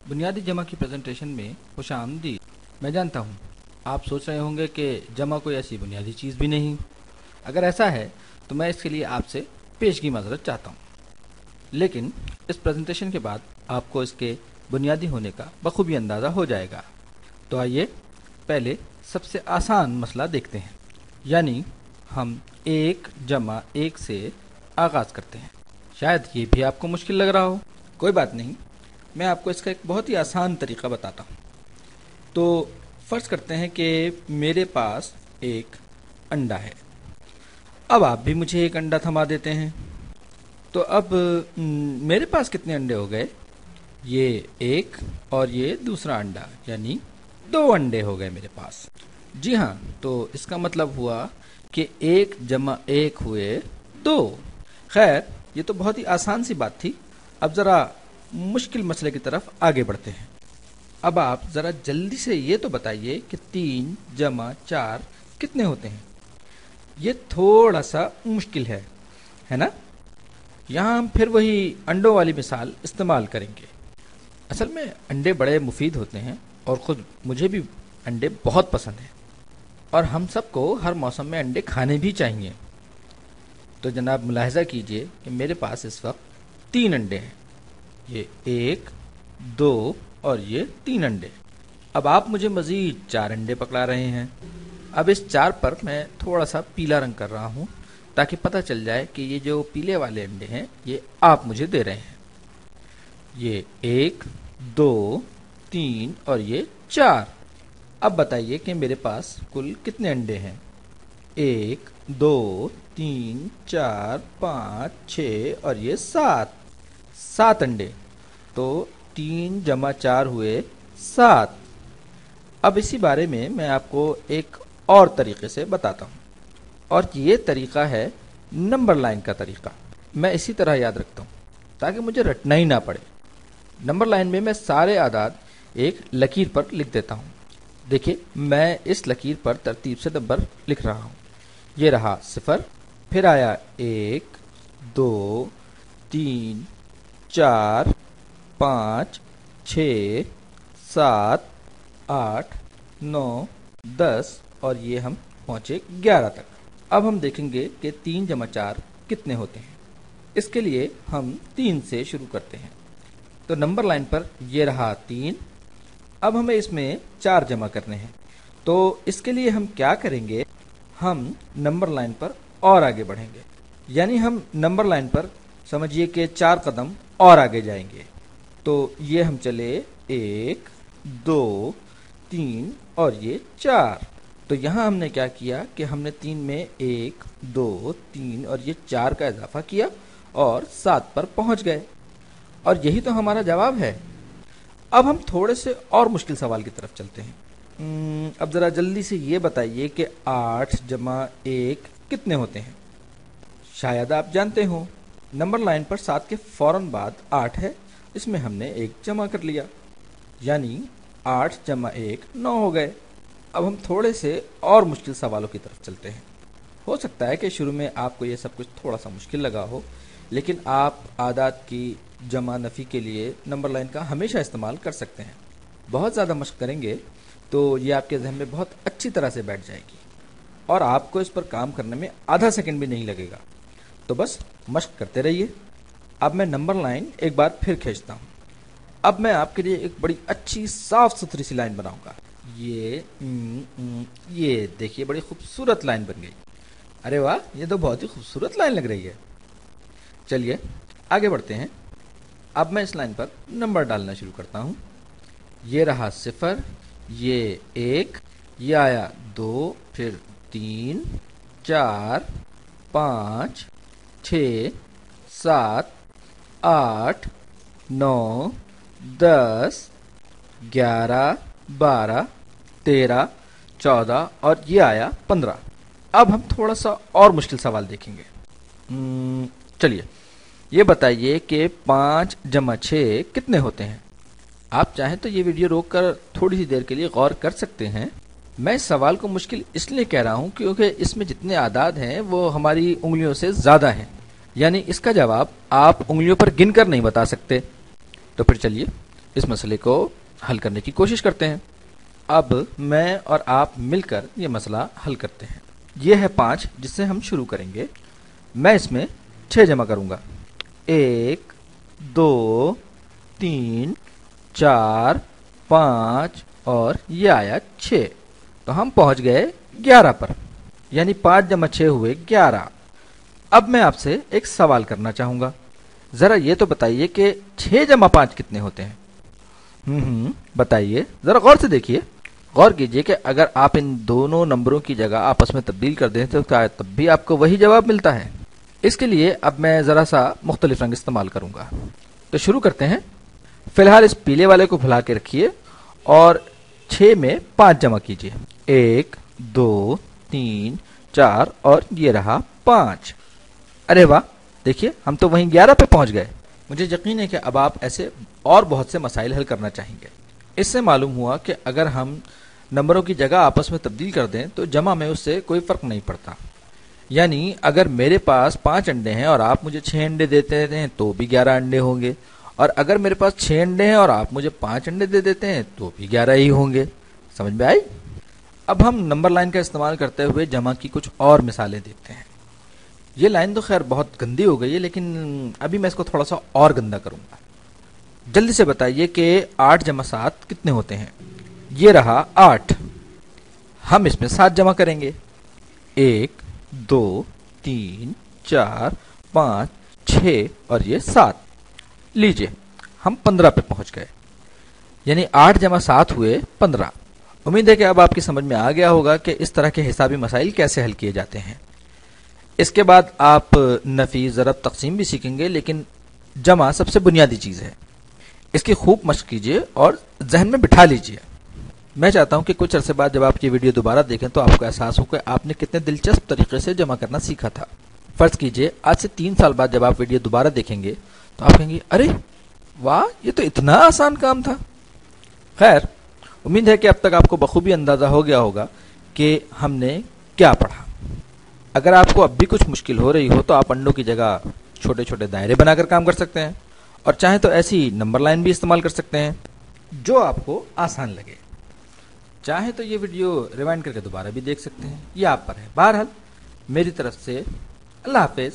बुनियादी जमा की प्रेजेंटेशन में खुश आमदीद। मैं जानता हूँ आप सोच रहे होंगे कि जमा कोई ऐसी बुनियादी चीज़ भी नहीं। अगर ऐसा है तो मैं इसके लिए आपसे पेशगी माजरत चाहता हूँ, लेकिन इस प्रेजेंटेशन के बाद आपको इसके बुनियादी होने का बखूबी अंदाज़ा हो जाएगा। तो आइए पहले सबसे आसान मसला देखते हैं, यानी हम 1 जमा 1 से आगाज़ करते हैं। शायद ये भी आपको मुश्किल लग रहा हो, कोई बात नहीं, मैं आपको इसका एक बहुत ही आसान तरीका बताता हूँ। तो फ़र्ज़ करते हैं कि मेरे पास एक अंडा है। अब आप भी मुझे एक अंडा थमा देते हैं, तो अब मेरे पास कितने अंडे हो गए? ये एक और ये दूसरा अंडा, यानी 2 अंडे हो गए मेरे पास। जी हाँ, तो इसका मतलब हुआ कि 1 जमा 1 हुए 2। खैर, ये तो बहुत ही आसान सी बात थी। अब ज़रा मुश्किल मसले की तरफ आगे बढ़ते हैं। अब आप ज़रा जल्दी से ये तो बताइए कि 3 जमा 4 कितने होते हैं? ये थोड़ा सा मुश्किल है ना? यहाँ हम फिर वही अंडों वाली मिसाल इस्तेमाल करेंगे। असल में अंडे बड़े मुफीद होते हैं और ख़ुद मुझे भी अंडे बहुत पसंद हैं, और हम सबको हर मौसम में अंडे खाने भी चाहिए। तो जनाब मुलाहिज़ा कीजिए कि मेरे पास इस वक्त 3 अंडे हैं। ये 1, 2 और ये 3 अंडे। अब आप मुझे मज़ीद 4 अंडे पकड़ा रहे हैं। अब इस 4 पर मैं थोड़ा सा पीला रंग कर रहा हूँ ताकि पता चल जाए कि ये जो पीले वाले अंडे हैं ये आप मुझे दे रहे हैं। ये 1, 2, 3 और ये 4। अब बताइए कि मेरे पास कुल कितने अंडे हैं? 1, 2, 3, 4, 5, 6 और ये 7 अंडे। तो 3 जमा 4 हुए 7। अब इसी बारे में मैं आपको एक और तरीके से बताता हूँ, और ये तरीका है नंबर लाइन का तरीका। मैं इसी तरह याद रखता हूँ ताकि मुझे रटना ही ना पड़े। नंबर लाइन में मैं सारे आदाद एक लकीर पर लिख देता हूँ। देखिए, मैं इस लकीर पर तरतीब से नंबर लिख रहा हूँ। ये रहा 0, फिर आया 1, 2, 3, 4, 5, 6, 7, 8, 9, 10 और ये हम पहुँचे 11 तक। अब हम देखेंगे कि 3 जमा 4 कितने होते हैं। इसके लिए हम 3 से शुरू करते हैं। तो नंबर लाइन पर ये रहा 3। अब हमें इसमें 4 जमा करने हैं। तो इसके लिए हम क्या करेंगे, हम नंबर लाइन पर और आगे बढ़ेंगे, यानी हम नंबर लाइन पर समझिए कि 4 कदम और आगे जाएंगे। तो ये हम चले 1, 2, 3 और ये 4। तो यहाँ हमने क्या किया कि हमने 3 में 1, 2, 3 और ये 4 का इजाफा किया और 7 पर पहुँच गए, और यही तो हमारा जवाब है। अब हम थोड़े से और मुश्किल सवाल की तरफ चलते हैं। अब ज़रा जल्दी से ये बताइए कि 8 जमा 1 कितने होते हैं? शायद आप जानते हो, नंबर लाइन पर 7 के फ़ौरन बाद 8 है, इसमें हमने 1 जमा कर लिया, यानी 8 जमा 1 9 हो गए। अब हम थोड़े से और मुश्किल सवालों की तरफ चलते हैं। हो सकता है कि शुरू में आपको ये सब कुछ थोड़ा सा मुश्किल लगा हो, लेकिन आप आदाद की जमा नफ़ी के लिए नंबर लाइन का हमेशा इस्तेमाल कर सकते हैं। बहुत ज़्यादा मश्क करेंगे तो ये आपके जहन में बहुत अच्छी तरह से बैठ जाएगी, और आपको इस पर काम करने में आधा सेकंड भी नहीं लगेगा। तो बस मश्क करते रहिए। अब मैं नंबर लाइन एक बार फिर खींचता हूँ। अब मैं आपके लिए एक बड़ी अच्छी साफ़ सुथरी सी लाइन बनाऊँगा। ये देखिए, बड़ी खूबसूरत लाइन बन गई। अरे वाह, ये तो बहुत ही खूबसूरत लाइन लग रही है। चलिए आगे बढ़ते हैं। अब मैं इस लाइन पर नंबर डालना शुरू करता हूँ। ये रहा 0, ये 1, ये आया 2, फिर 3, 4, 5, 6, 7, 8, 9, 10, 11, 12, 13, 14 और ये आया 15। अब हम थोड़ा सा और मुश्किल सवाल देखेंगे। चलिए ये बताइए कि 5 जमा 6 कितने होते हैं? आप चाहें तो ये वीडियो रोक कर थोड़ी सी देर के लिए गौर कर सकते हैं। मैं इस सवाल को मुश्किल इसलिए कह रहा हूँ क्योंकि इसमें जितने आदाद हैं वो हमारी उंगलियों से ज़्यादा हैं, यानी इसका जवाब आप उंगलियों पर गिनकर नहीं बता सकते। तो फिर चलिए इस मसले को हल करने की कोशिश करते हैं। अब मैं और आप मिलकर ये मसला हल करते हैं। ये है 5 जिससे हम शुरू करेंगे। मैं इसमें 6 जमा करूँगा। 1 2 3 4 5 और ये आया 6, तो हम पहुँच गए 11 पर, यानी 5 जमा 6 हुए 11। अब मैं आपसे एक सवाल करना चाहूँगा, ज़रा ये तो बताइए कि 6 जमा 5 कितने होते हैं? बताइए, ज़रा गौर से देखिए। गौर कीजिए कि अगर आप इन दोनों नंबरों की जगह आपस में तब्दील कर दें तो क्या तब भी आपको वही जवाब मिलता है? इसके लिए अब मैं ज़रा सा मुख्तलिफ रंग इस्तेमाल करूँगा। तो शुरू करते हैं। फ़िलहाल इस पीले वाले को भुला के रखिए और 6 में 5 जमा कीजिए। 1 2 3 4 और ये रहा 5। अरे वाह, देखिए हम तो वहीं 11 पे पहुंच गए। मुझे यकीन है कि अब आप ऐसे और बहुत से मसाइल हल करना चाहेंगे। इससे मालूम हुआ कि अगर हम नंबरों की जगह आपस में तब्दील कर दें तो जमा में उससे कोई फ़र्क नहीं पड़ता। यानी अगर मेरे पास 5 अंडे हैं और आप मुझे 6 अंडे देते हैं तो भी 11 अंडे होंगे, और अगर मेरे पास 6 अंडे हैं और आप मुझे 5 अंडे दे देते हैं तो भी 11 ही होंगे। समझ में आई? अब हम नंबर लाइन का इस्तेमाल करते हुए जमा की कुछ और मिसालें देखते हैं। ये लाइन तो खैर बहुत गंदी हो गई है, लेकिन अभी मैं इसको थोड़ा सा और गंदा करूँगा। जल्दी से बताइए कि 8 जमा 7 कितने होते हैं? ये रहा 8। हम इसमें 7 जमा करेंगे। 1 2 3 4 5 6 और ये 7। लीजिए हम 15 पे पहुंच गए, यानी 8 जमा 7 हुए 15। उम्मीद है कि अब आपकी समझ में आ गया होगा कि इस तरह के हिसाबी मसाइल कैसे हल किए जाते हैं। इसके बाद आप नफी, ज़रब, तक़सीम भी सीखेंगे, लेकिन जमा सबसे बुनियादी चीज़ है। इसकी खूब मशक कीजिए और जहन में बिठा लीजिए। मैं चाहता हूं कि कुछ अरसे बाद जब आप ये वीडियो दोबारा देखें तो आपको एहसास हो कि आपने कितने दिलचस्प तरीके से जमा करना सीखा था। फ़र्ज़ कीजिए आज से 3 साल बाद जब आप वीडियो दोबारा देखेंगे तो आप कहेंगे, अरे वाह, ये तो इतना आसान काम था। खैर, उम्मीद है कि अब तक आपको बखूबी अंदाज़ा हो गया होगा कि हमने क्या पढ़ा। अगर आपको अब भी कुछ मुश्किल हो रही हो तो आप अंडों की जगह छोटे छोटे दायरे बनाकर काम कर सकते हैं, और चाहे तो ऐसी नंबर लाइन भी इस्तेमाल कर सकते हैं जो आपको आसान लगे। चाहे तो ये वीडियो रिवाइंड करके दोबारा भी देख सकते हैं, ये आप पर है। बहरहाल मेरी तरफ से अल्लाह हाफिज़।